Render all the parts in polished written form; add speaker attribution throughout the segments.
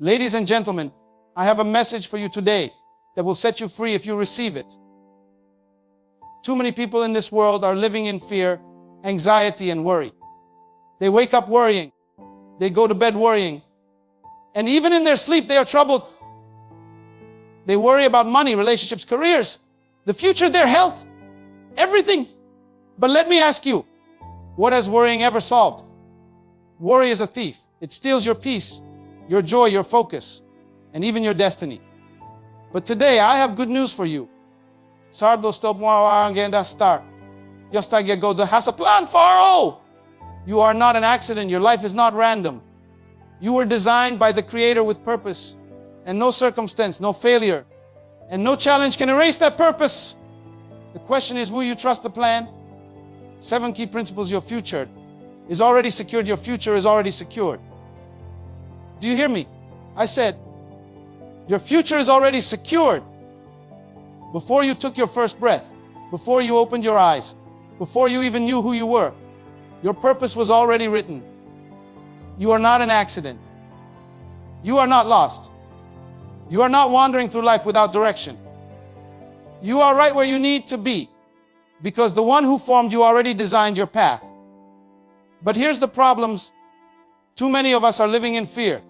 Speaker 1: Ladies and gentlemen, I have a message for you today that will set you free if you receive it. Too many people in this world are living in fear, anxiety, and worry. They wake up worrying. They go to bed worrying. And even in their sleep, they are troubled. They worry about money, relationships, careers, the future, their health, everything. But let me ask you, what has worrying ever solved? Worry is a thief. It steals your peace, your joy, your focus, and even your destiny. But today, I have good news for you. Has a plan for You are not an accident. Your life is not random. You were designed by the Creator with purpose, and no circumstance, no failure, and no challenge can erase that purpose. The question is, will you trust the plan? 7 key principles. Your future is already secured. Your future is already secured. Do you hear me? I said, your future is already secured. Before you took your first breath, before you opened your eyes, before you even knew who you were, your purpose was already written. You are not an accident. You are not lost. You are not wandering through life without direction. You are right where you need to be, because the one who formed you already designed your path. But here's the problems. Too many of us are living in fear.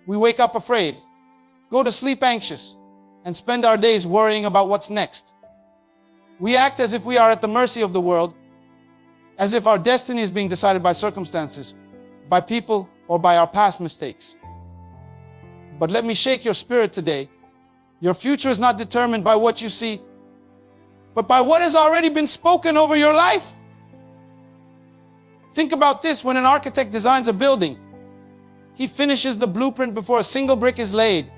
Speaker 1: We wake up afraid, go to sleep anxious, and spend our days worrying about what's next. We act as if we are at the mercy of the world, as if our destiny is being decided by circumstances, by people, or by our past mistakes. But let me shake your spirit today. Your future is not determined by what you see, but by what has already been spoken over your life. Think about this. When an architect designs a building, he finishes the blueprint before a single brick is laid.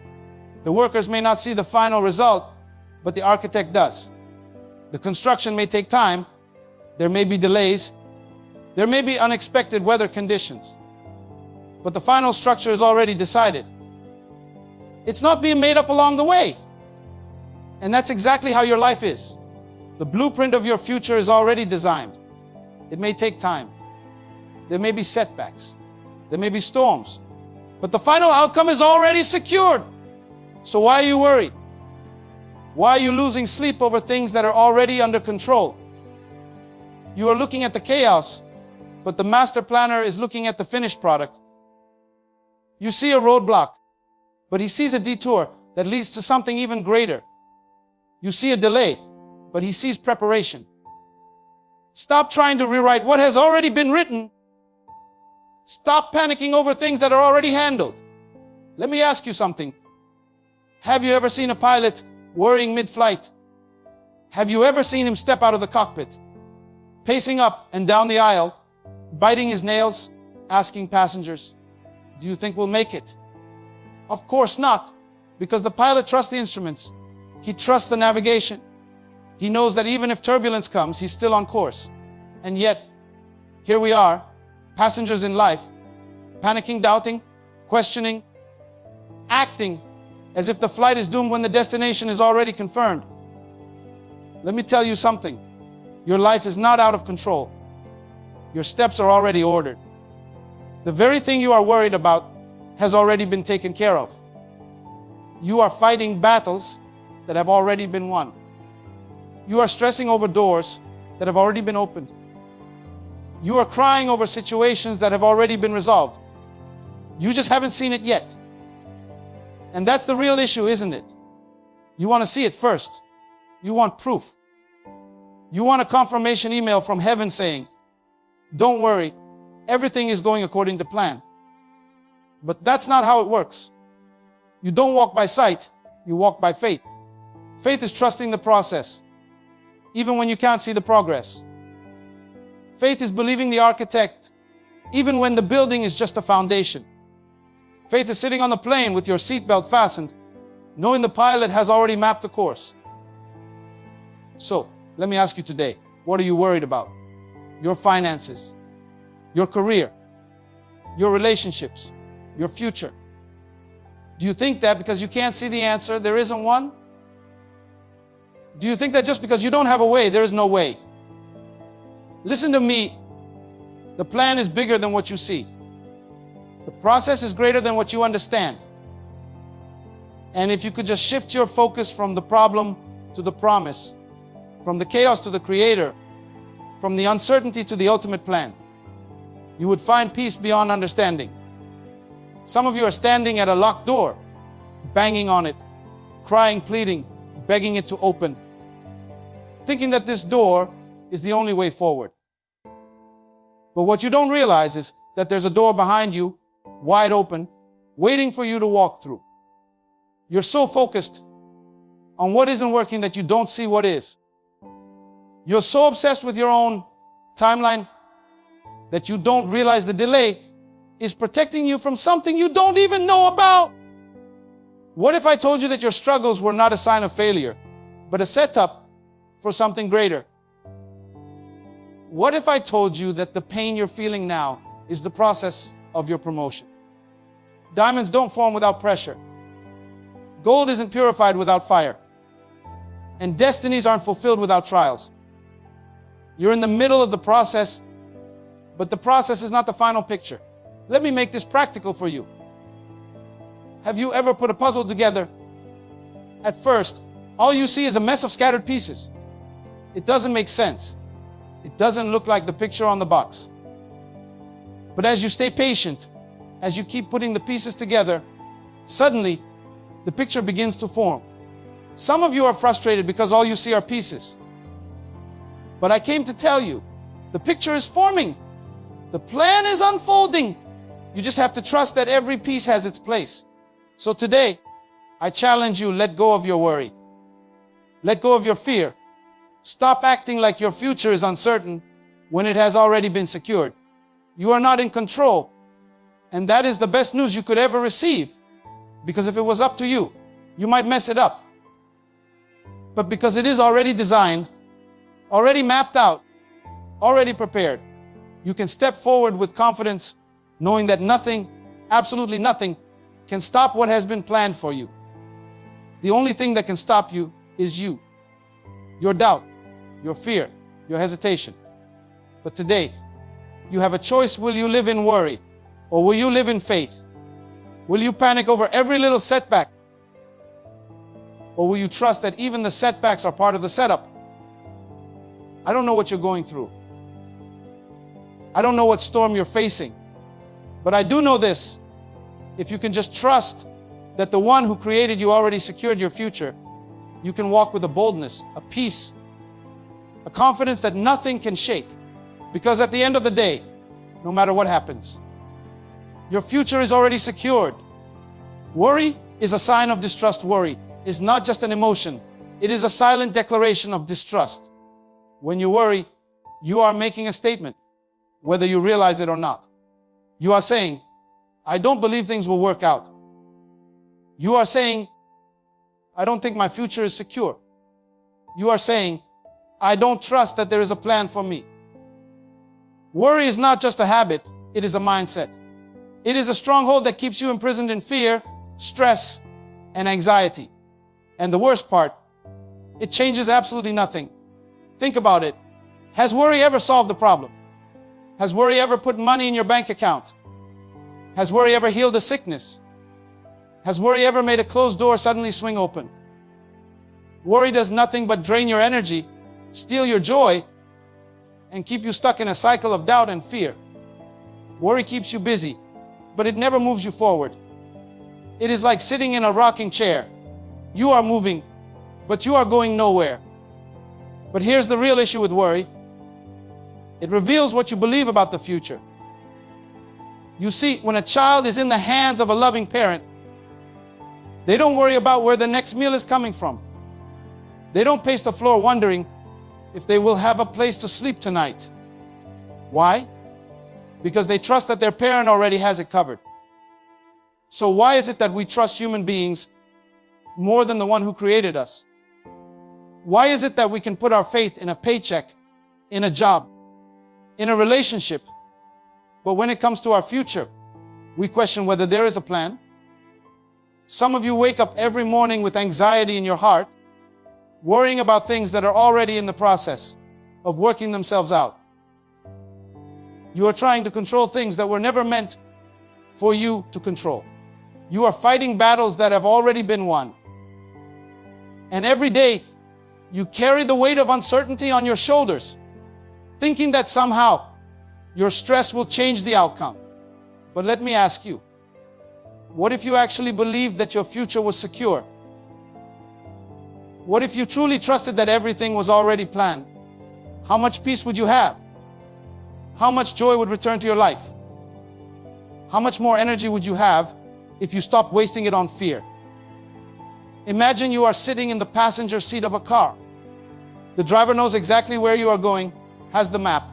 Speaker 1: The workers may not see the final result, but the architect does. The construction may take time. There may be delays. There may be unexpected weather conditions. But the final structure is already decided. It's not being made up along the way. And that's exactly how your life is. The blueprint of your future is already designed. It may take time. There may be setbacks. There may be storms. But the final outcome is already secured. So why are you worried? Why are you losing sleep over things that are already under control? You are looking at the chaos, but the master planner is looking at the finished product. You see a roadblock, but he sees a detour that leads to something even greater. You see a delay, but he sees preparation. Stop trying to rewrite what has already been written. Stop panicking over things that are already handled. Let me ask you something. Have you ever seen a pilot worrying mid-flight? Have you ever seen him step out of the cockpit, pacing up and down the aisle, biting his nails, asking passengers, "Do you think we'll make it?" Of course not, because the pilot trusts the instruments. He trusts the navigation. He knows that even if turbulence comes, he's still on course. And yet, here we are, passengers in life, panicking, doubting, questioning, acting as if the flight is doomed when the destination is already confirmed. Let me tell you something. Your life is not out of control. Your steps are already ordered. The very thing you are worried about has already been taken care of. You are fighting battles that have already been won. You are stressing over doors that have already been opened. You are crying over situations that have already been resolved. You just haven't seen it yet. And that's the real issue, isn't it? You want to see it first. You want proof. You want a confirmation email from heaven saying, "Don't worry, everything is going according to plan." But that's not how it works. You don't walk by sight, you walk by faith. Faith is trusting the process, even when you can't see the progress. Faith is believing the architect, even when the building is just a foundation. Faith is sitting on the plane with your seatbelt fastened, knowing the pilot has already mapped the course. So, let me ask you today, what are you worried about? Your finances, your career, your relationships, your future. Do you think that because you can't see the answer, there isn't one? Do you think that just because you don't have a way, there is no way? Listen to me. The plan is bigger than what you see. The process is greater than what you understand. And if you could just shift your focus from the problem to the promise, from the chaos to the creator, from the uncertainty to the ultimate plan, you would find peace beyond understanding. Some of you are standing at a locked door, banging on it, crying, pleading, begging it to open, thinking that this door is the only way forward. But what you don't realize is that there's a door behind you, wide open, waiting for you to walk through. You're so focused on what isn't working that you don't see what is. You're so obsessed with your own timeline that you don't realize the delay is protecting you from something you don't even know about. What if I told you that your struggles were not a sign of failure, but a setup for something greater? What if I told you that the pain you're feeling now is the process of your promotion? Diamonds don't form without pressure. Gold isn't purified without fire. And destinies aren't fulfilled without trials. You're in the middle of the process, but the process is not the final picture. Let me make this practical for you. Have you ever put a puzzle together? At first, all you see is a mess of scattered pieces. It doesn't make sense. It doesn't look like the picture on the box. But as you stay patient, as you keep putting the pieces together, suddenly the picture begins to form. Some of you are frustrated because all you see are pieces. But I came to tell you, the picture is forming. The plan is unfolding. You just have to trust that every piece has its place. So today, I challenge you, let go of your worry. Let go of your fear. Stop acting like your future is uncertain when it has already been secured. You are not in control. And that is the best news you could ever receive. Because if it was up to you, you might mess it up. But because it is already designed, already mapped out, already prepared, you can step forward with confidence, knowing that nothing, absolutely nothing, can stop what has been planned for you. The only thing that can stop you is you. Your doubt, your fear, your hesitation. But today, you have a choice. Will you live in worry or will you live in faith? Will you panic over every little setback? Or will you trust that even the setbacks are part of the setup? I don't know what you're going through. I don't know what storm you're facing. But I do know this. If you can just trust that the one who created you already secured your future, you can walk with a boldness, a peace, a confidence that nothing can shake. Because at the end of the day, no matter what happens, your future is already secured. Worry is a sign of distrust. Worry is not just an emotion. It is a silent declaration of distrust. When you worry, you are making a statement, whether you realize it or not. You are saying, I don't believe things will work out. You are saying, I don't think my future is secure. You are saying, I don't trust that there is a plan for me. Worry is not just a habit, it is a mindset. It is a stronghold that keeps you imprisoned in fear, stress, and anxiety. And the worst part, it changes absolutely nothing. Think about it. Has worry ever solved the problem? Has worry ever put money in your bank account? Has worry ever healed a sickness? Has worry ever made a closed door suddenly swing open? Worry does nothing but drain your energy, steal your joy, and keep you stuck in a cycle of doubt and fear. Worry keeps you busy, but it never moves you forward. It is like sitting in a rocking chair. You are moving, but you are going nowhere. But here's the real issue with worry. It reveals what you believe about the future. You see, when a child is in the hands of a loving parent, they don't worry about where the next meal is coming from. They don't pace the floor wondering if they will have a place to sleep tonight. Why? Because they trust that their parent already has it covered. So why is it that we trust human beings more than the one who created us? Why is it that we can put our faith in a paycheck, in a job, in a relationship, but when it comes to our future, we question whether there is a plan? Some of you wake up every morning with anxiety in your heart, worrying about things that are already in the process of working themselves out. You are trying to control things that were never meant for you to control. You are fighting battles that have already been won. And every day, you carry the weight of uncertainty on your shoulders, thinking that somehow your stress will change the outcome. But let me ask you, what if you actually believed that your future was secure? What if you truly trusted that everything was already planned? How much peace would you have? How much joy would return to your life? How much more energy would you have if you stopped wasting it on fear? Imagine you are sitting in the passenger seat of a car. The driver knows exactly where you are going, has the map,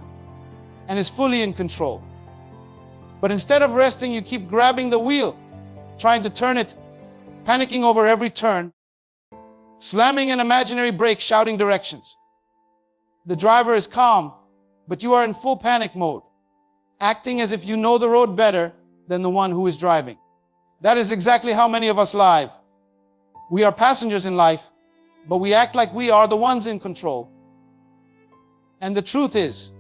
Speaker 1: and is fully in control. But instead of resting, you keep grabbing the wheel, trying to turn it, panicking over every turn, slamming an imaginary brake, shouting directions. The driver is calm, but you are in full panic mode, acting as if you know the road better than the one who is driving. That is exactly how many of us live. We are passengers in life, but we act like we are the ones in control. And the truth is,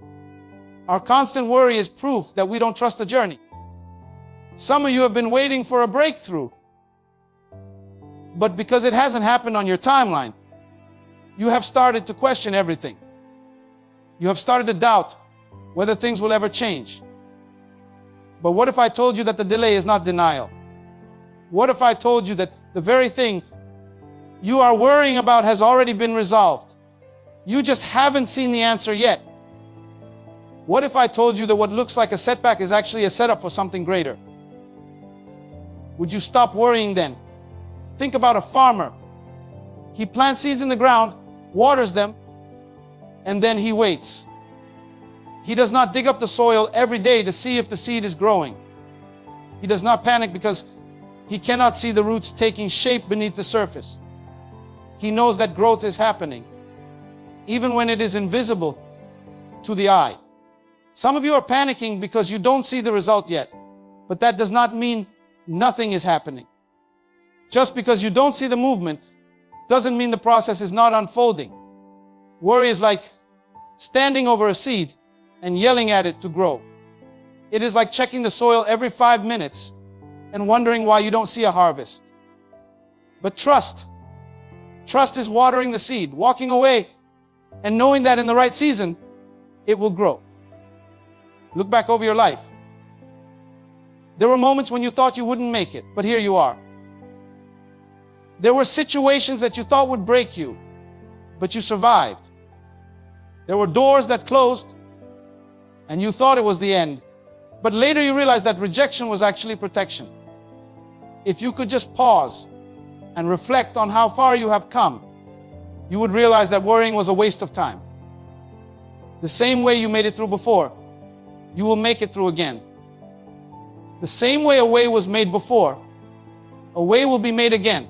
Speaker 1: our constant worry is proof that we don't trust the journey. Some of you have been waiting for a breakthrough, but because it hasn't happened on your timeline, you have started to question everything. You have started to doubt whether things will ever change. But what if I told you that the delay is not denial? What if I told you that the very thing you are worrying about has already been resolved? You just haven't seen the answer yet. What if I told you that what looks like a setback is actually a setup for something greater? Would you stop worrying then? Think about a farmer. He plants seeds in the ground, waters them, and then he waits. He does not dig up the soil every day to see if the seed is growing. He does not panic because he cannot see the roots taking shape beneath the surface. He knows that growth is happening, even when it is invisible to the eye. Some of you are panicking because you don't see the result yet, but that does not mean nothing is happening. Just because you don't see the movement doesn't mean the process is not unfolding. Worry is like standing over a seed and yelling at it to grow. It is like checking the soil every 5 minutes and wondering why you don't see a harvest. But trust is watering the seed, walking away, and knowing that in the right season, it will grow. Look back over your life. There were moments when you thought you wouldn't make it, but here you are. There were situations that you thought would break you, but you survived. There were doors that closed, and you thought it was the end, but later you realized that rejection was actually protection. If you could just pause and reflect on how far you have come, you would realize that worrying was a waste of time. The same way you made it through before, you will make it through again. The same way a way was made before, a way will be made again.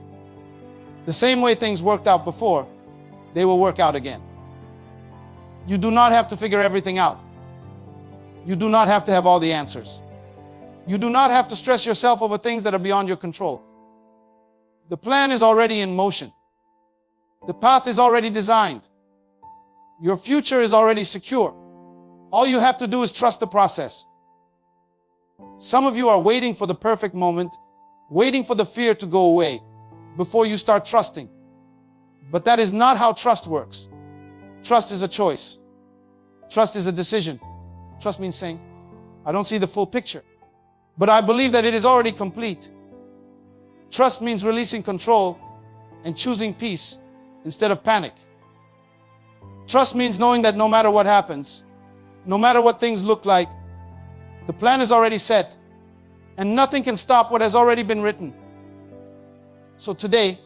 Speaker 1: The same way things worked out before, they will work out again. You do not have to figure everything out. You do not have to have all the answers. You do not have to stress yourself over things that are beyond your control. The plan is already in motion. The path is already designed. Your future is already secure. All you have to do is trust the process. Some of you are waiting for the perfect moment, waiting for the fear to go away before you start trusting. But that is not how trust works. Trust is a choice. Trust is a decision. Trust means saying, I don't see the full picture, but I believe that it is already complete. Trust means releasing control and choosing peace instead of panic. Trust means knowing that no matter what happens, no matter what things look like, the plan is already set and nothing can stop what has already been written. So today,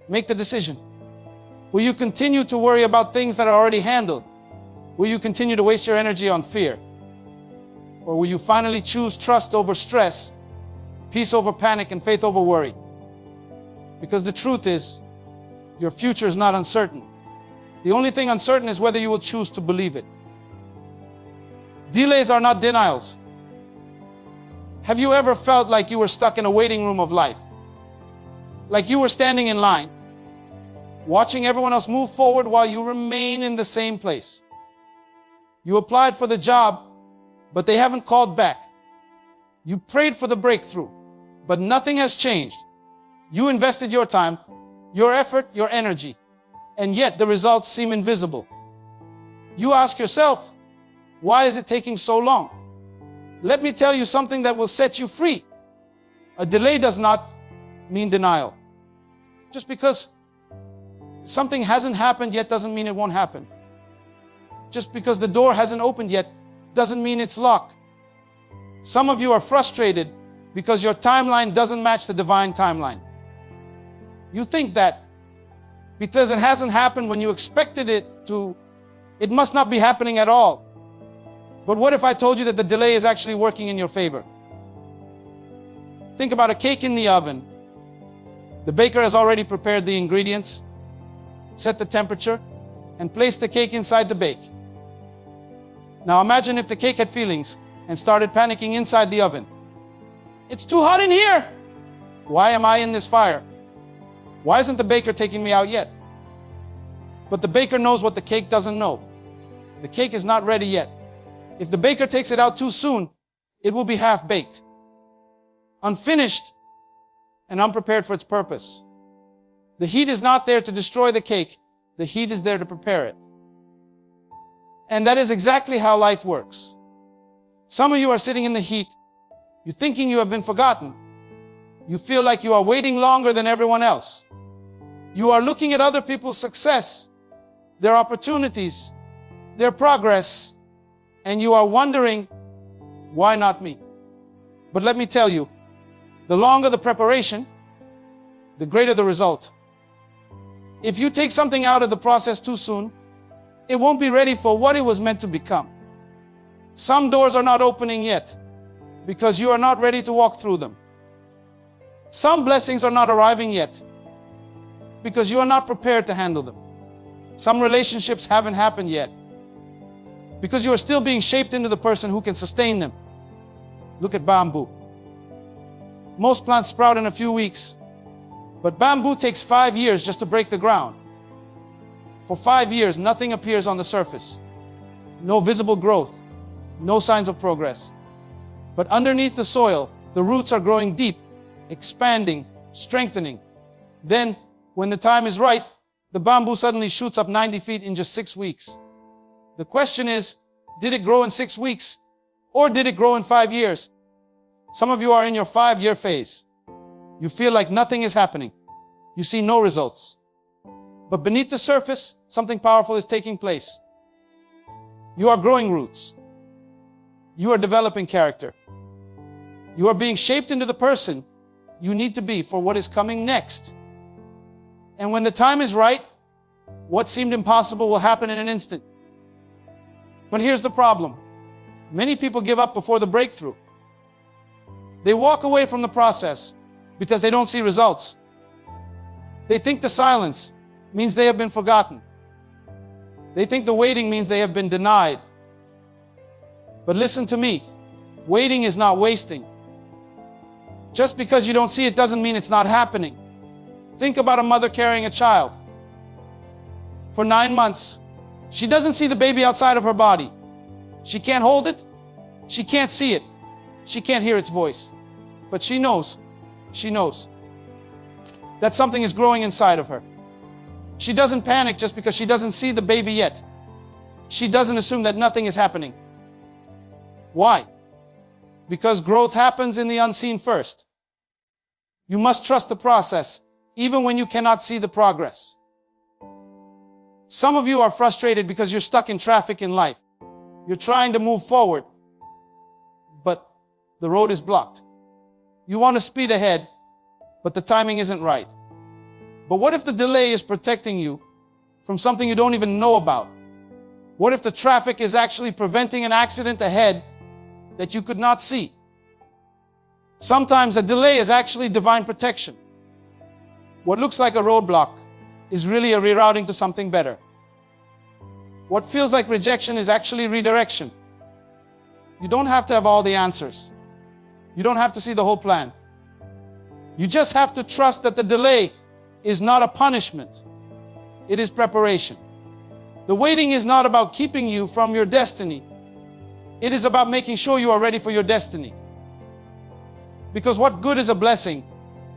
Speaker 1: make the decision. Will you continue to worry about things that are already handled? Will you continue to waste your energy on fear? Or will you finally choose trust over stress, peace over panic, and faith over worry? Because the truth is, your future is not uncertain. The only thing uncertain is whether you will choose to believe it. Delays are not denials. Have you ever felt like you were stuck in a waiting room of life? Like you were standing in line, watching everyone else move forward while you remain in the same place? You applied for the job, but they haven't called back. You prayed for the breakthrough, But nothing has changed. You invested your time, your effort, your energy, and yet the results seem invisible. You ask yourself, why is it taking so long? Let me tell you something that will set you free. A delay does not mean denial. Just because something hasn't happened yet doesn't mean it won't happen. Just because the door hasn't opened yet doesn't mean it's locked. Some of you are frustrated because your timeline doesn't match the divine timeline. You think that because it hasn't happened when you expected it to, it must not be happening at all. But what if I told you that the delay is actually working in your favor? Think about a cake in the oven. The baker has already prepared the ingredients, set the temperature, and placed the cake inside the bake. Now imagine if the cake had feelings and started panicking inside the oven. It's too hot in here. Why am I in this fire? Why isn't the baker taking me out yet? But the baker knows what the cake doesn't know. The cake is not ready yet. If the baker takes it out too soon, it will be half-baked, unfinished, and unprepared for its purpose. The heat is not there to destroy the cake. The heat is there to prepare it. And that is exactly how life works. Some of you are sitting in the heat. You're thinking you have been forgotten. You feel like you are waiting longer than everyone else. You are looking at other people's success, their opportunities, their progress, and you are wondering, why not me? But let me tell you, the longer the preparation, the greater the result. If you take something out of the process too soon, it won't be ready for what it was meant to become. Some doors are not opening yet because you are not ready to walk through them. Some blessings are not arriving yet because you are not prepared to handle them. Some relationships haven't happened yet because you are still being shaped into the person who can sustain them. Look at bamboo. Most plants sprout in a few weeks, but bamboo takes 5 years just to break the ground. For 5 years, nothing appears on the surface. No visible growth, no signs of progress. But underneath the soil, the roots are growing deep, expanding, strengthening. Then, when the time is right, the bamboo suddenly shoots up 90 feet in just 6 weeks. The question is, did it grow in 6 weeks? Or did it grow in 5 years? Some of you are in your 5-year phase. You feel like nothing is happening. You see no results. But beneath the surface, something powerful is taking place. You are growing roots. You are developing character. You are being shaped into the person you need to be for what is coming next. And when the time is right, what seemed impossible will happen in an instant. But here's the problem. Many people give up before the breakthrough. They walk away from the process because they don't see results. They think the silence means they have been forgotten. They think the waiting means they have been denied. But listen to me, waiting is not wasting. Just because you don't see it doesn't mean it's not happening. Think about a mother carrying a child. For 9 months, she doesn't see the baby outside of her body. She can't hold it. She can't see it. She can't hear its voice. But she knows that something is growing inside of her. She doesn't panic just because she doesn't see the baby yet. She doesn't assume that nothing is happening. Why? Because growth happens in the unseen first. You must trust the process, even when you cannot see the progress. Some of you are frustrated because you're stuck in traffic in life. You're trying to move forward, but the road is blocked. You want to speed ahead, but the timing isn't right. But what if the delay is protecting you from something you don't even know about? What if the traffic is actually preventing an accident ahead that you could not see? Sometimes a delay is actually divine protection. What looks like a roadblock is really a rerouting to something better. What feels like rejection is actually redirection. You don't have to have all the answers. You don't have to see the whole plan. You just have to trust that the delay is not a punishment. It is preparation. The waiting is not about keeping you from your destiny. It is about making sure you are ready for your destiny. Because what good is a blessing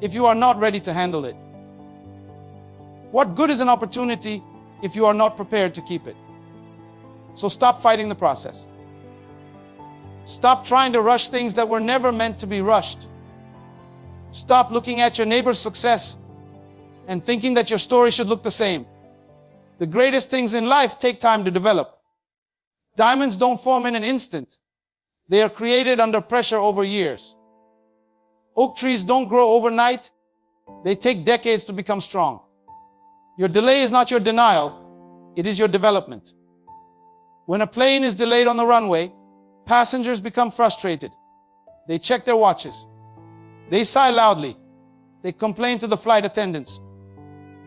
Speaker 1: if you are not ready to handle it? What good is an opportunity if you are not prepared to keep it? So stop fighting the process. Stop trying to rush things that were never meant to be rushed. Stop looking at your neighbor's success and thinking that your story should look the same. The greatest things in life take time to develop. Diamonds don't form in an instant. They are created under pressure over years. Oak trees don't grow overnight. They take decades to become strong. Your delay is not your denial. It is your development. When a plane is delayed on the runway, passengers become frustrated. They check their watches. They sigh loudly. They complain to the flight attendants.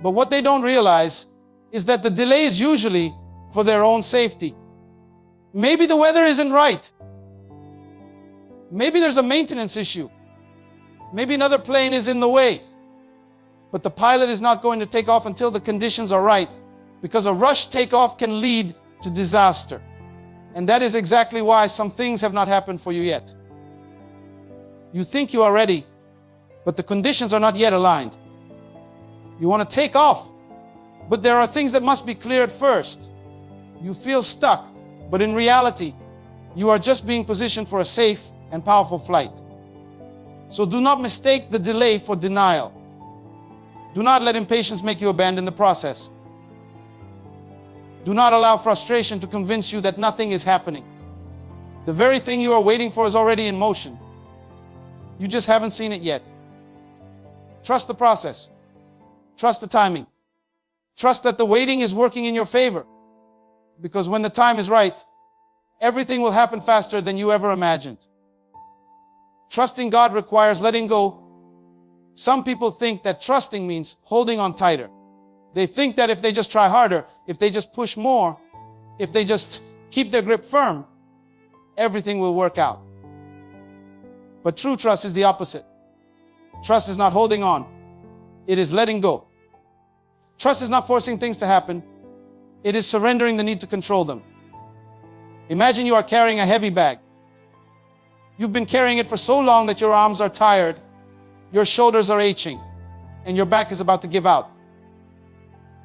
Speaker 1: But what they don't realize is that the delay is usually for their own safety. Maybe the weather isn't right. Maybe there's a maintenance issue. Maybe another plane is in the way. But the pilot is not going to take off until the conditions are right, because a rushed takeoff can lead to disaster. And that is exactly why some things have not happened for you yet. You think you are ready, but the conditions are not yet aligned. You want to take off, but there are things that must be cleared first. You feel stuck, but in reality, you are just being positioned for a safe and powerful flight. So do not mistake the delay for denial. Do not let impatience make you abandon the process. Do not allow frustration to convince you that nothing is happening. The very thing you are waiting for is already in motion. You just haven't seen it yet. Trust the process. Trust the timing. Trust that the waiting is working in your favor. Because when the time is right, everything will happen faster than you ever imagined. Trusting God requires letting go. Some people think that trusting means holding on tighter. They think that if they just try harder, if they just push more, if they just keep their grip firm, everything will work out. But true trust is the opposite. Trust is not holding on. It is letting go. Trust is not forcing things to happen. It is surrendering the need to control them. Imagine you are carrying a heavy bag. You've been carrying it for so long that your arms are tired, your shoulders are aching, and your back is about to give out.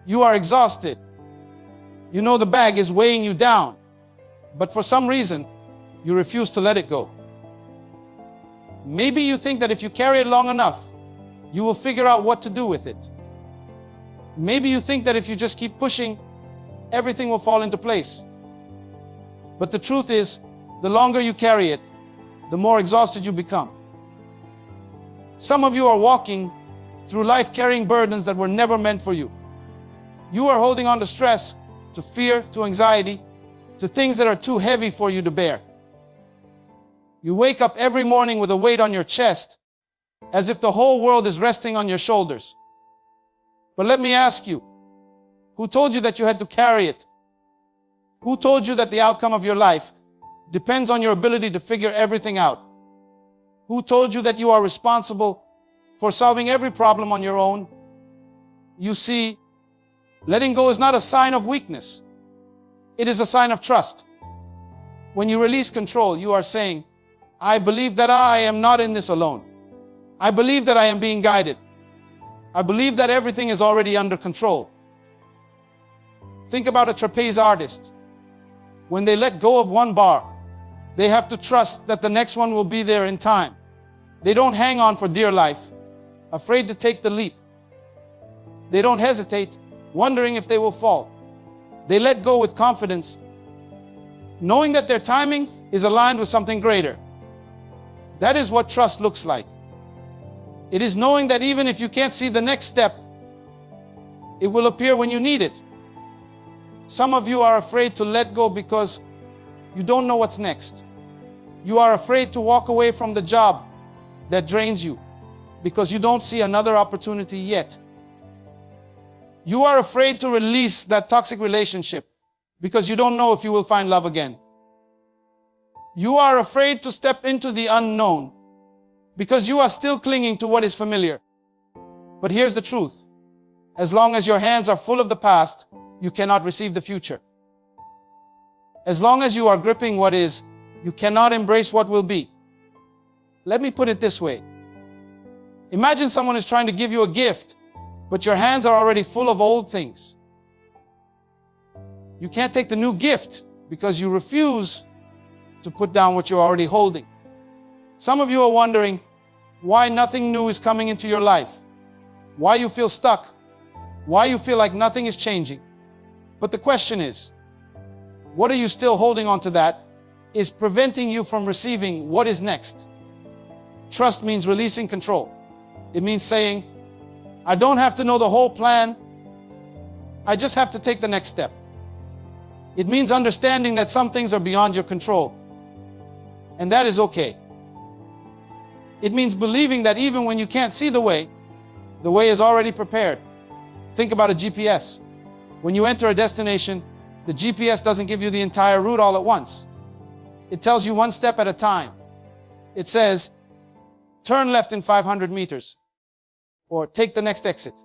Speaker 1: You are exhausted. You know the bag is weighing you down, but for some reason, you refuse to let it go. Maybe you think that if you carry it long enough, you will figure out what to do with it. Maybe you think that if you just keep pushing, everything will fall into place. But the truth is, the longer you carry it, the more exhausted you become. Some of you are walking through life carrying burdens that were never meant for you. You are holding on to stress, to fear, to anxiety, to things that are too heavy for you to bear. You wake up every morning with a weight on your chest, as if the whole world is resting on your shoulders. But let me ask you, who told you that you had to carry it? Who told you that the outcome of your life depends on your ability to figure everything out? Who told you that you are responsible for solving every problem on your own? You see, letting go is not a sign of weakness. It is a sign of trust. When you release control, you are saying, I believe that I am not in this alone. I believe that I am being guided. I believe that everything is already under control. Think about a trapeze artist. When they let go of one bar, they have to trust that the next one will be there in time. They don't hang on for dear life, afraid to take the leap. They don't hesitate, wondering if they will fall. They let go with confidence, knowing that their timing is aligned with something greater. That is what trust looks like. It is knowing that even if you can't see the next step, it will appear when you need it. Some of you are afraid to let go because you don't know what's next. You are afraid to walk away from the job that drains you because you don't see another opportunity yet. You are afraid to release that toxic relationship because you don't know if you will find love again. You are afraid to step into the unknown because you are still clinging to what is familiar. But here's the truth. As long as your hands are full of the past, you cannot receive the future. As long as you are gripping what is, you cannot embrace what will be. Let me put it this way. Imagine someone is trying to give you a gift, but your hands are already full of old things. You can't take the new gift because you refuse to put down what you're already holding. Some of you are wondering why nothing new is coming into your life, why you feel stuck, why you feel like nothing is changing. But the question is, what are you still holding on to that is preventing you from receiving what is next? Trust means releasing control. It means saying, I don't have to know the whole plan. I just have to take the next step. It means understanding that some things are beyond your control, and that is okay. It means believing that even when you can't see the way is already prepared. Think about a GPS. When you enter a destination, the GPS doesn't give you the entire route all at once. It tells you one step at a time. It says, turn left in 500 meters, or take the next exit.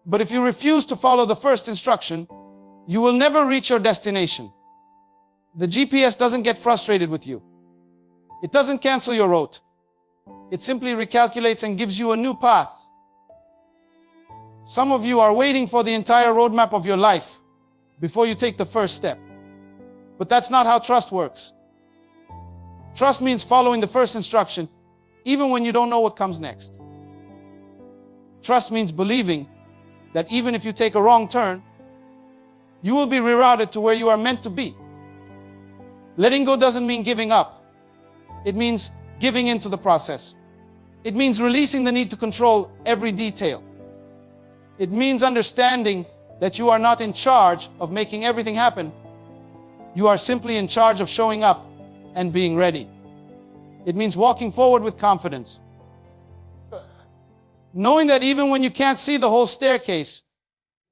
Speaker 1: But if you refuse to follow the first instruction, you will never reach your destination. The GPS doesn't get frustrated with you. It doesn't cancel your route. It simply recalculates and gives you a new path. Some of you are waiting for the entire roadmap of your life before you take the first step. But that's not how trust works. Trust means following the first instruction, even when you don't know what comes next. Trust means believing that even if you take a wrong turn, you will be rerouted to where you are meant to be. Letting go doesn't mean giving up. It means giving into the process. It means releasing the need to control every detail. It means understanding that you are not in charge of making everything happen. You are simply in charge of showing up and being ready. It means walking forward with confidence. Knowing that even when you can't see the whole staircase,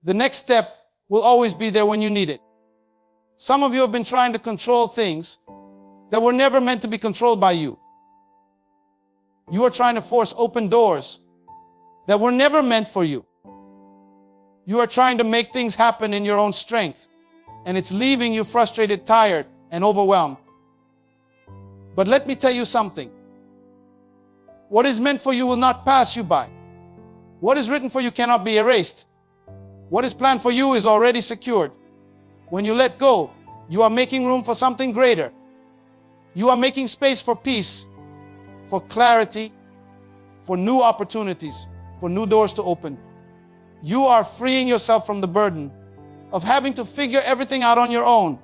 Speaker 1: the next step will always be there when you need it. Some of you have been trying to control things that were never meant to be controlled by you. You are trying to force open doors that were never meant for you. You are trying to make things happen in your own strength, and it's leaving you frustrated, tired, and overwhelmed. But let me tell you something. What is meant for you will not pass you by. What is written for you cannot be erased. What is planned for you is already secured. When you let go, you are making room for something greater. You are making space for peace, for clarity, for new opportunities, for new doors to open. You are freeing yourself from the burden of having to figure everything out on your own.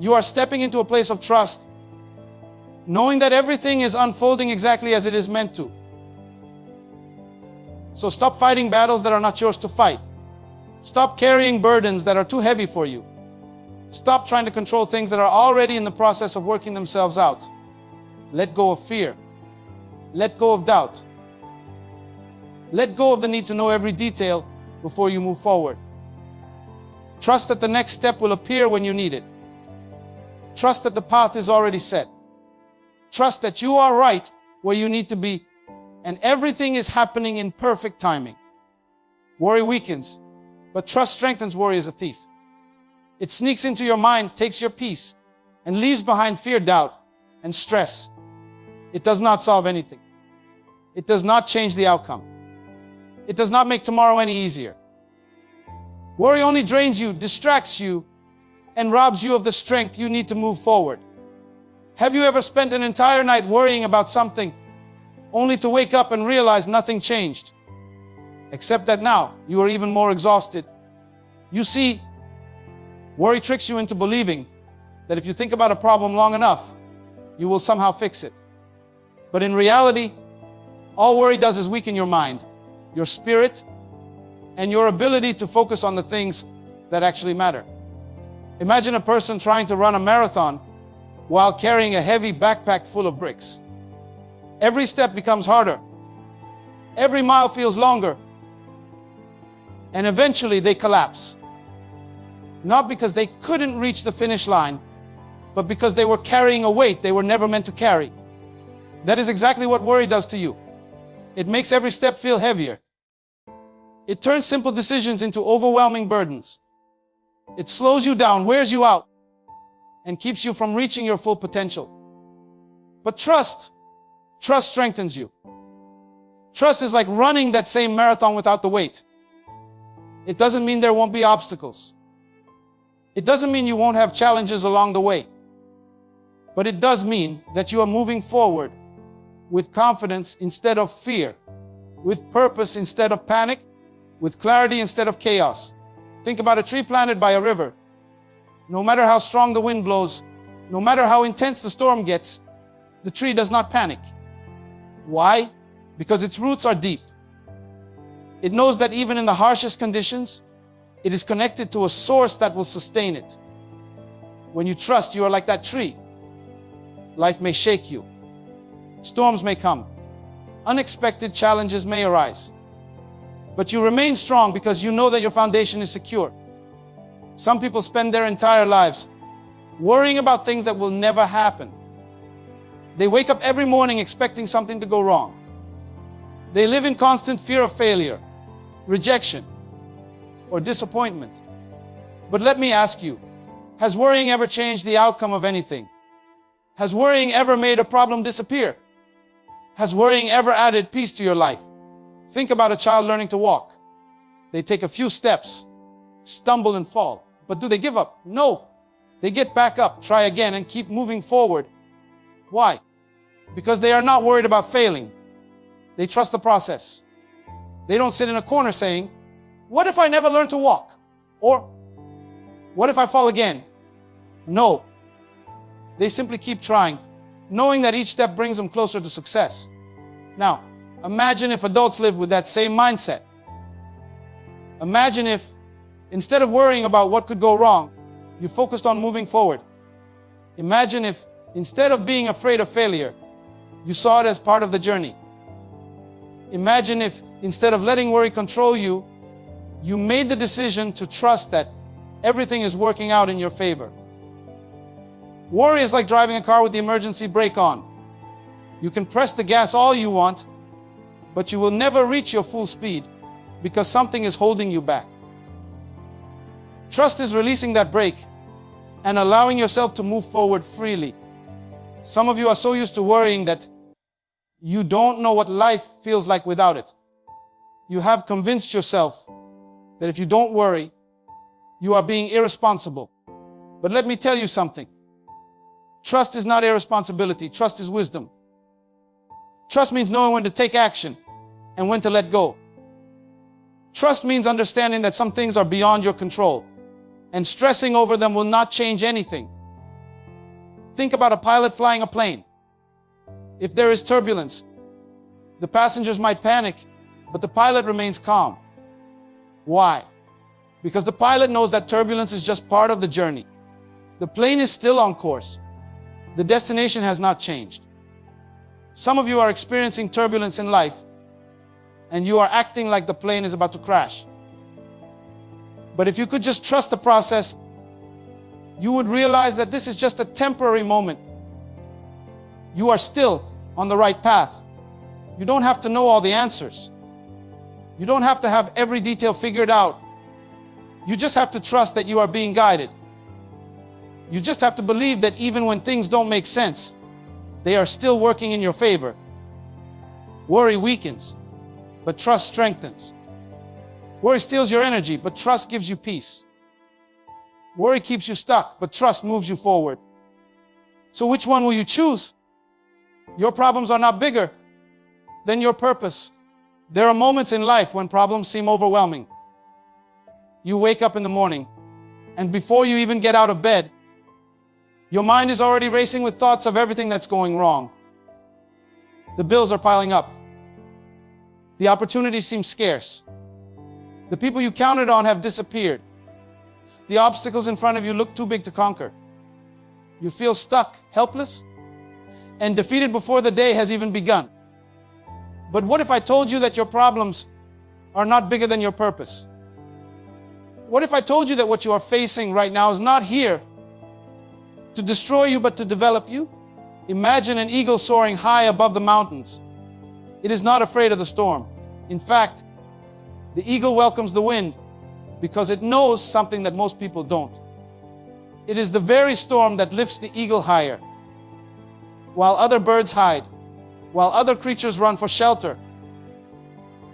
Speaker 1: You are stepping into a place of trust, knowing that everything is unfolding exactly as it is meant to. So stop fighting battles that are not yours to fight. Stop carrying burdens that are too heavy for you. Stop trying to control things that are already in the process of working themselves out. Let go of fear. Let go of doubt. Let go of the need to know every detail before you move forward. Trust that the next step will appear when you need it. Trust that the path is already set. Trust that you are right where you need to be, and everything is happening in perfect timing. Worry weakens, but trust strengthens worry as a thief. It sneaks into your mind, takes your peace, and leaves behind fear, doubt, and stress. It does not solve anything. It does not change the outcome. It does not make tomorrow any easier. Worry only drains you, distracts you, and robs you of the strength you need to move forward. Have you ever spent an entire night worrying about something only to wake up and realize nothing changed? Except that now you are even more exhausted. You see, worry tricks you into believing that if you think about a problem long enough, you will somehow fix it. But in reality, all worry does is weaken your mind, your spirit, and your ability to focus on the things that actually matter. Imagine a person trying to run a marathon while carrying a heavy backpack full of bricks. Every step becomes harder. Every mile feels longer. And eventually they collapse. Not because they couldn't reach the finish line, but because they were carrying a weight they were never meant to carry. That is exactly what worry does to you. It makes every step feel heavier. It turns simple decisions into overwhelming burdens. It slows you down, wears you out, and keeps you from reaching your full potential. But trust strengthens you. Trust is like running that same marathon without the weight. It doesn't mean there won't be obstacles. It doesn't mean you won't have challenges along the way. But it does mean that you are moving forward with confidence instead of fear, with purpose instead of panic, with clarity instead of chaos. Think about a tree planted by a river. No matter how strong the wind blows, no matter how intense the storm gets, the tree does not panic. Why? Because its roots are deep. It knows that even in the harshest conditions, it is connected to a source that will sustain it. When you trust, you are like that tree. Life may shake you. Storms may come. Unexpected challenges may arise. But you remain strong because you know that your foundation is secure. Some people spend their entire lives worrying about things that will never happen. They wake up every morning expecting something to go wrong. They live in constant fear of failure, rejection, or disappointment. But let me ask you, has worrying ever changed the outcome of anything? Has worrying ever made a problem disappear? Has worrying ever added peace to your life? Think about a child learning to walk. They take a few steps, stumble and fall. But do they give up? No. They get back up, try again, and keep moving forward. Why? Because they are not worried about failing. They trust the process. They don't sit in a corner saying, "What if I never learn to walk?" Or, "What if I fall again?" No. They simply keep trying, knowing that each step brings them closer to success. Now, imagine if adults lived with that same mindset. Imagine if, instead of worrying about what could go wrong, you focused on moving forward. Imagine if, instead of being afraid of failure, you saw it as part of the journey. Imagine if, instead of letting worry control you, you made the decision to trust that everything is working out in your favor. Worry is like driving a car with the emergency brake on. You can press the gas all you want, but you will never reach your full speed because something is holding you back. Trust is releasing that brake and allowing yourself to move forward freely. Some of you are so used to worrying that you don't know what life feels like without it. You have convinced yourself that if you don't worry, you are being irresponsible. But let me tell you something. Trust is not irresponsibility. Trust is wisdom. Trust means knowing when to take action and when to let go. Trust means understanding that some things are beyond your control, and stressing over them will not change anything. Think about a pilot flying a plane. If there is turbulence, the passengers might panic, but the pilot remains calm. Why? Because the pilot knows that turbulence is just part of the journey. The plane is still on course. The destination has not changed. Some of you are experiencing turbulence in life, and you are acting like the plane is about to crash. But if you could just trust the process, you would realize that this is just a temporary moment. You are still on the right path. You don't have to know all the answers. You don't have to have every detail figured out. You just have to trust that you are being guided. You just have to believe that even when things don't make sense, they are still working in your favor. Worry weakens, but trust strengthens. Worry steals your energy, but trust gives you peace. Worry keeps you stuck, but trust moves you forward. So which one will you choose? Your problems are not bigger than your purpose. There are moments in life when problems seem overwhelming. You wake up in the morning, and before you even get out of bed, your mind is already racing with thoughts of everything that's going wrong. The bills are piling up. The opportunities seem scarce. The people you counted on have disappeared. The obstacles in front of you look too big to conquer. You feel stuck, helpless, and defeated before the day has even begun. But what if I told you that your problems are not bigger than your purpose? What if I told you that what you are facing right now is not here to destroy you, but to develop you? Imagine an eagle soaring high above the mountains. It is not afraid of the storm. In fact, the eagle welcomes the wind because it knows something that most people don't. It is the very storm that lifts the eagle higher. While other birds hide, while other creatures run for shelter,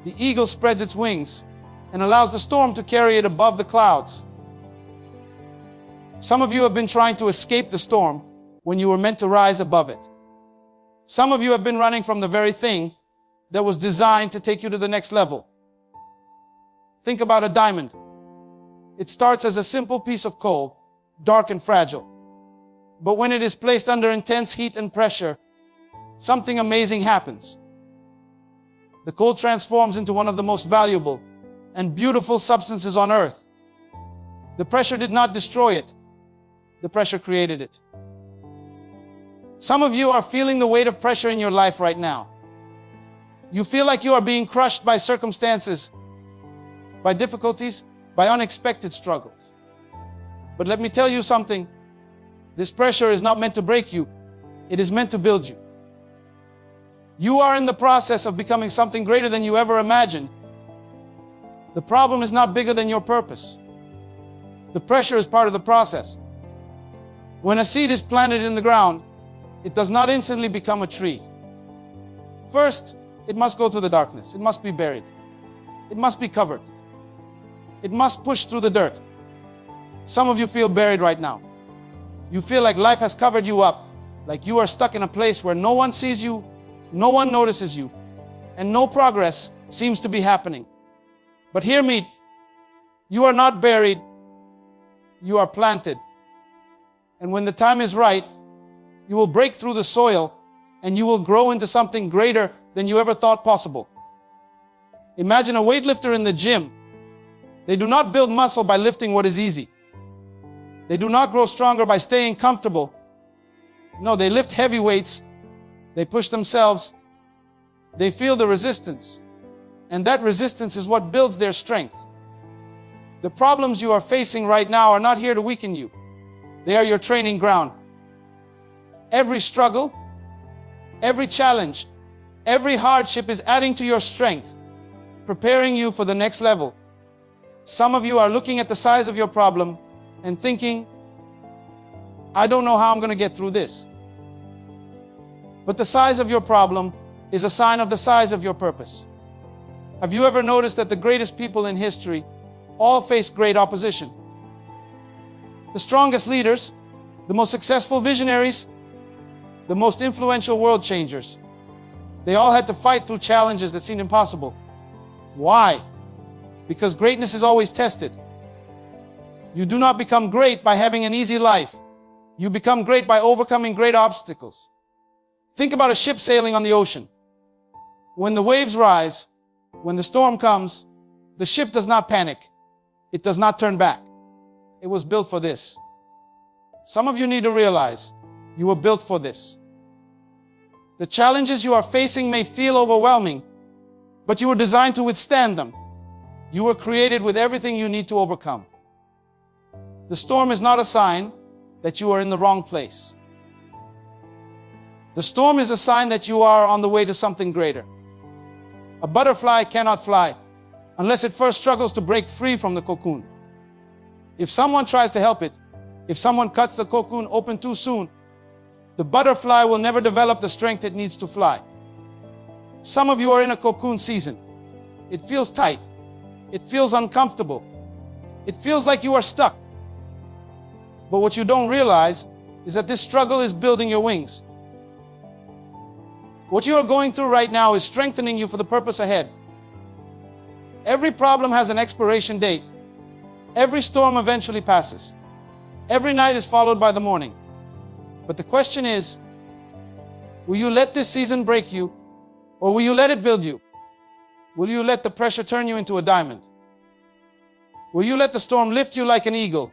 Speaker 1: The eagle spreads its wings and allows the storm to carry it above the clouds. Some of you have been trying to escape the storm when you were meant to rise above it. Some of you have been running from the very thing that was designed to take you to the next level. Think about a diamond. It starts as a simple piece of coal, dark and fragile. But when it is placed under intense heat and pressure, something amazing happens. The coal transforms into one of the most valuable and beautiful substances on earth. The pressure did not destroy it. The pressure created it. Some of you are feeling the weight of pressure in your life right now. You feel like you are being crushed by circumstances, by difficulties, by unexpected struggles. But let me tell you something. This pressure is not meant to break you. It is meant to build you. You are in the process of becoming something greater than you ever imagined. The problem is not bigger than your purpose. The pressure is part of the process. When a seed is planted in the ground, it does not instantly become a tree. First, it must go through the darkness. It must be buried. It must be covered. It must push through the dirt. Some of you feel buried right now. You feel like life has covered you up, like you are stuck in a place where no one sees you, no one notices you, and no progress seems to be happening. But hear me, you are not buried, you are planted. And when the time is right, you will break through the soil and you will grow into something greater than you ever thought possible. Imagine a weightlifter in the gym. They do not build muscle by lifting what is easy. They do not grow stronger by staying comfortable. No, they lift heavy weights. They push themselves. They feel the resistance. And that resistance is what builds their strength. The problems you are facing right now are not here to weaken you. They are your training ground. Every struggle, every challenge, every hardship is adding to your strength, preparing you for the next level. Some of you are looking at the size of your problem and thinking, I don't know how I'm going to get through this. But the size of your problem is a sign of the size of your purpose. Have you ever noticed that the greatest people in history all faced great opposition? The strongest leaders, the most successful visionaries, the most influential world changers, they all had to fight through challenges that seemed impossible. Why? Because greatness is always tested. You do not become great by having an easy life. You become great by overcoming great obstacles. Think about a ship sailing on the ocean. When the waves rise, when the storm comes, the ship does not panic. It does not turn back. It was built for this. Some of you need to realize you were built for this. The challenges you are facing may feel overwhelming, but you were designed to withstand them. You were created with everything you need to overcome. The storm is not a sign that you are in the wrong place. The storm is a sign that you are on the way to something greater. A butterfly cannot fly unless it first struggles to break free from the cocoon. If someone tries to help it, if someone cuts the cocoon open too soon, the butterfly will never develop the strength it needs to fly. Some of you are in a cocoon season. It feels tight. It feels uncomfortable. It feels like you are stuck. But what you don't realize is that this struggle is building your wings. What you are going through right now is strengthening you for the purpose ahead. Every problem has an expiration date. Every storm eventually passes. Every night is followed by the morning. But the question is, will you let this season break you, or will you let it build you? Will you let the pressure turn you into a diamond? Will you let the storm lift you like an eagle?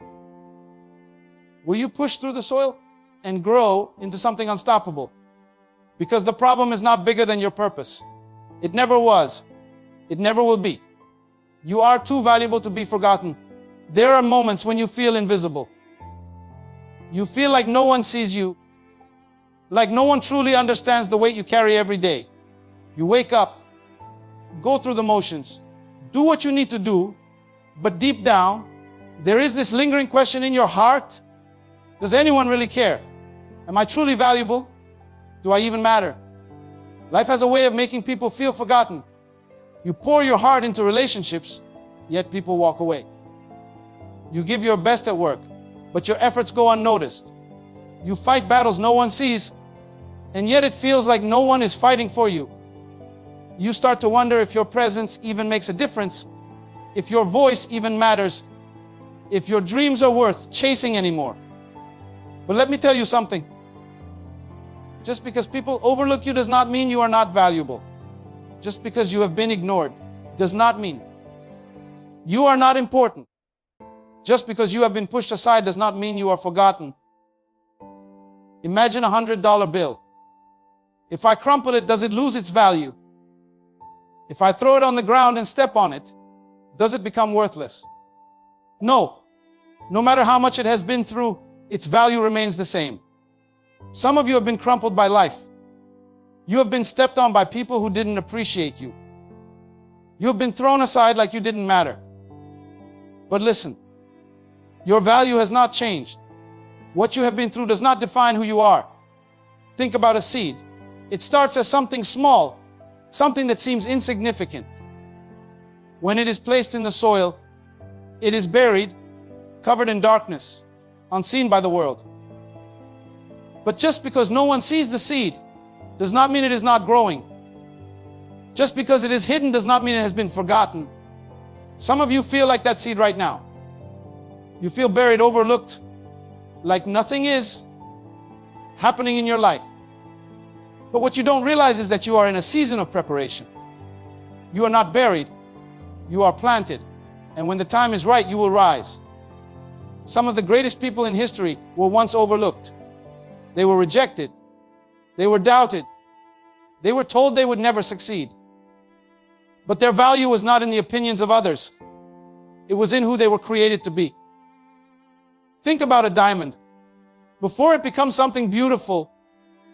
Speaker 1: Will you push through the soil and grow into something unstoppable? Because the problem is not bigger than your purpose. It never was. It never will be. You are too valuable to be forgotten. There are moments when you feel invisible. You feel like no one sees you, like no one truly understands the weight you carry every day. You wake up, go through the motions, do what you need to do, but deep down, there is this lingering question in your heart. Does anyone really care? Am I truly valuable? Do I even matter? Life has a way of making people feel forgotten. You pour your heart into relationships, yet people walk away. You give your best at work, but your efforts go unnoticed. You fight battles no one sees, and yet it feels like no one is fighting for you. You start to wonder if your presence even makes a difference, if your voice even matters, if your dreams are worth chasing anymore. But let me tell you something. Just because people overlook you does not mean you are not valuable. Just because you have been ignored does not mean you are not important. Just because you have been pushed aside does not mean you are forgotten. Imagine a $100 bill. If I crumple it, does it lose its value? If I throw it on the ground and step on it, does it become worthless? No. No matter how much it has been through, its value remains the same. Some of you have been crumpled by life. You have been stepped on by people who didn't appreciate you. You have been thrown aside like you didn't matter. But listen, your value has not changed. What you have been through does not define who you are. Think about a seed. It starts as something small, something that seems insignificant. When it is placed in the soil, it is buried, covered in darkness, unseen by the world. But just because no one sees the seed does not mean it is not growing. Just because it is hidden does not mean it has been forgotten. Some of you feel like that seed right now. You feel buried, overlooked, like nothing is happening in your life. But what you don't realize is that you are in a season of preparation. You are not buried, you are planted. And when the time is right, you will rise. Some of the greatest people in history were once overlooked. They were rejected. They were doubted. They were told they would never succeed. But their value was not in the opinions of others. It was in who they were created to be. Think about a diamond. Before it becomes something beautiful,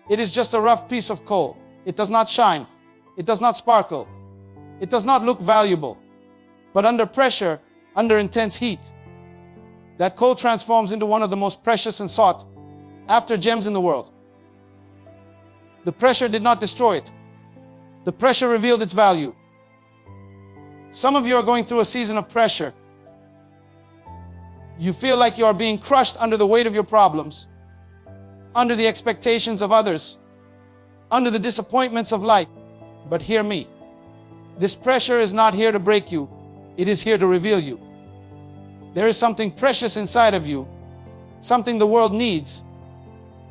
Speaker 1: it is just a rough piece of coal. It does not shine. It does not sparkle. It does not look valuable. But under pressure, under intense heat, that coal transforms into one of the most precious and sought after gems in the world. The pressure did not destroy it. The pressure revealed its value. Some of you are going through a season of pressure. You feel like you are being crushed under the weight of your problems, under the expectations of others, under the disappointments of life. But hear me. This pressure is not here to break you. It is here to reveal you. There is something precious inside of you, something the world needs,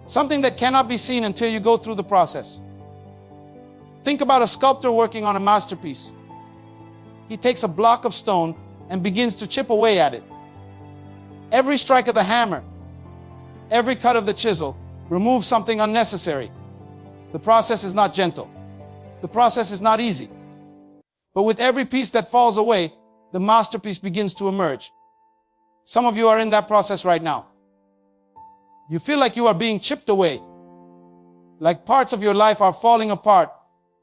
Speaker 1: something that cannot be seen until you go through the process. Think about a sculptor working on a masterpiece. He takes a block of stone and begins to chip away at it. Every strike of the hammer, every cut of the chisel removes something unnecessary. The process is not gentle. The process is not easy. But with every piece that falls away, the masterpiece begins to emerge. Some of you are in that process right now. You feel like you are being chipped away, like parts of your life are falling apart,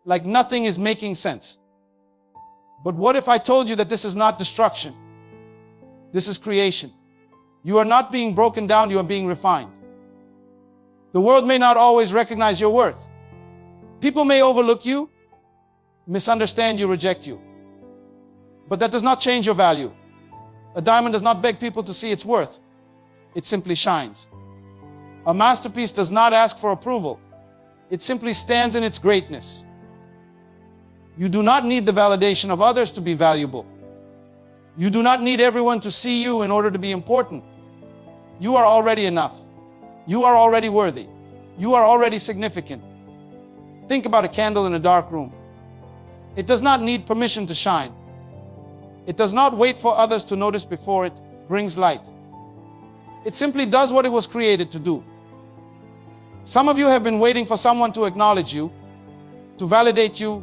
Speaker 1: like nothing is making sense. But what if I told you that this is not destruction? This is creation. You are not being broken down, you are being refined. The world may not always recognize your worth. People may overlook you, misunderstand you, reject you. But that does not change your value. A diamond does not beg people to see its worth. It simply shines. A masterpiece does not ask for approval. It simply stands in its greatness. You do not need the validation of others to be valuable. You do not need everyone to see you in order to be important. You are already enough. You are already worthy. You are already significant. Think about a candle in a dark room. It does not need permission to shine. It does not wait for others to notice before it brings light. It simply does what it was created to do. Some of you have been waiting for someone to acknowledge you, to validate you,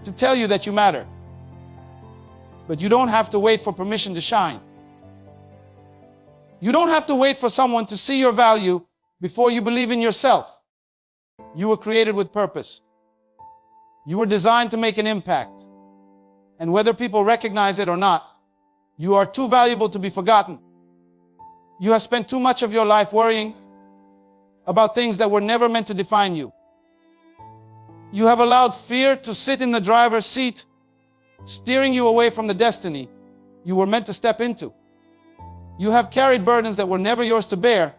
Speaker 1: to tell you that you matter. But you don't have to wait for permission to shine. You don't have to wait for someone to see your value before you believe in yourself. You were created with purpose. You were designed to make an impact. And whether people recognize it or not, you are too valuable to be forgotten. You have spent too much of your life worrying about things that were never meant to define you. You have allowed fear to sit in the driver's seat steering you away from the destiny you were meant to step into. You have carried burdens that were never yours to bear,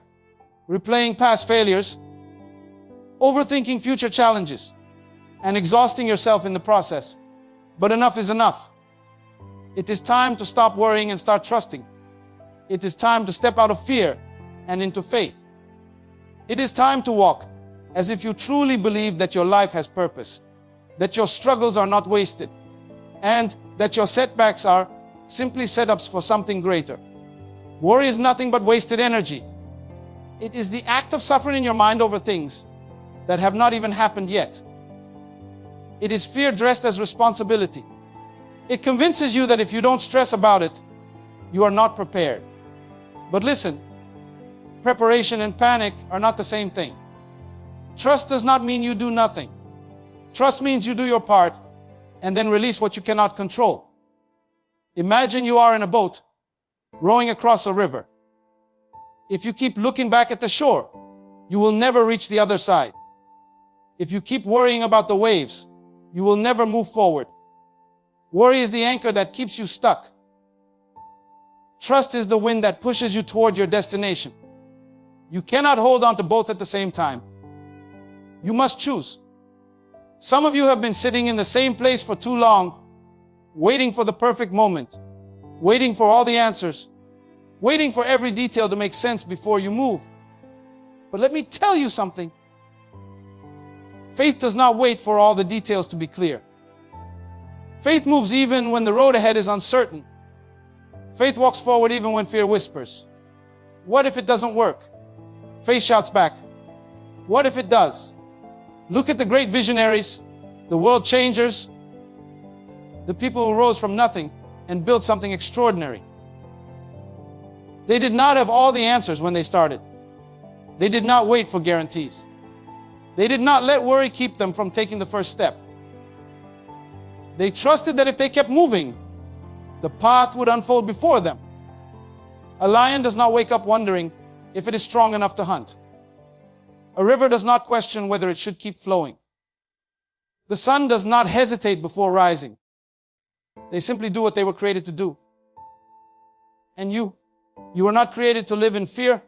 Speaker 1: replaying past failures, overthinking future challenges, and exhausting yourself in the process. But enough is enough. It is time to stop worrying and start trusting. It is time to step out of fear and into faith. It is time to walk as if you truly believe that your life has purpose, that your struggles are not wasted, and that your setbacks are simply setups for something greater. Worry is nothing but wasted energy. It is the act of suffering in your mind over things that have not even happened yet. It is fear dressed as responsibility. It convinces you that if you don't stress about it, you are not prepared. But listen, preparation and panic are not the same thing. Trust does not mean you do nothing. Trust means you do your part and then release what you cannot control. Imagine you are in a boat rowing across a river. If you keep looking back at the shore, you will never reach the other side. If you keep worrying about the waves, you will never move forward. Worry is the anchor that keeps you stuck. Trust is the wind that pushes you toward your destination. You cannot hold on to both at the same time. You must choose. Some of you have been sitting in the same place for too long, waiting for the perfect moment, waiting for all the answers, waiting for every detail to make sense before you move. But let me tell you something. Faith does not wait for all the details to be clear. Faith moves even when the road ahead is uncertain. Faith walks forward even when fear whispers. What if it doesn't work? Faith shouts back. What if it does? Look at the great visionaries, the world changers, the people who rose from nothing and built something extraordinary. They did not have all the answers when they started. They did not wait for guarantees. They did not let worry keep them from taking the first step. They trusted that if they kept moving, the path would unfold before them. A lion does not wake up wondering if it is strong enough to hunt. A river does not question whether it should keep flowing. The sun does not hesitate before rising. They simply do what they were created to do. And you were not created to live in fear.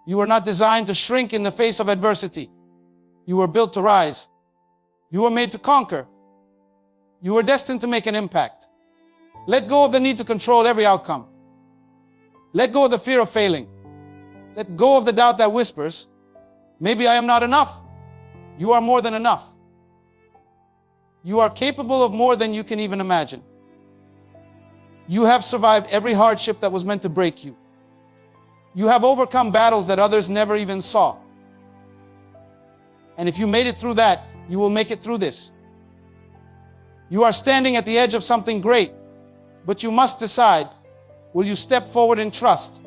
Speaker 1: You were not designed to shrink in the face of adversity. You were built to rise. You were made to conquer. You were destined to make an impact. Let go of the need to control every outcome. Let go of the fear of failing. Let go of the doubt that whispers, maybe I am not enough. You are more than enough. You are capable of more than you can even imagine. You have survived every hardship that was meant to break you. You have overcome battles that others never even saw. And if you made it through that, you will make it through this. You are standing at the edge of something great, but you must decide, will you step forward in trust?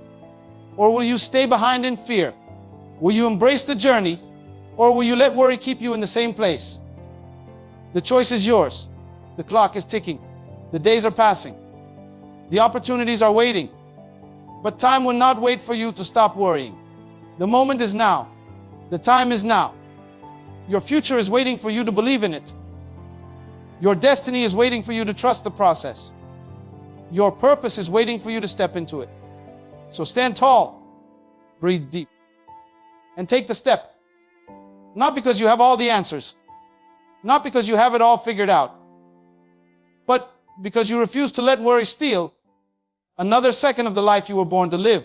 Speaker 1: Or will you stay behind in fear? Will you embrace the journey? Or will you let worry keep you in the same place? The choice is yours. The clock is ticking. The days are passing. The opportunities are waiting. But time will not wait for you to stop worrying. The moment is now. The time is now. Your future is waiting for you to believe in it. Your destiny is waiting for you to trust the process. Your purpose is waiting for you to step into it. So stand tall, breathe deep, and take the step. Not because you have all the answers, not because you have it all figured out, but because you refuse to let worry steal another second of the life you were born to live.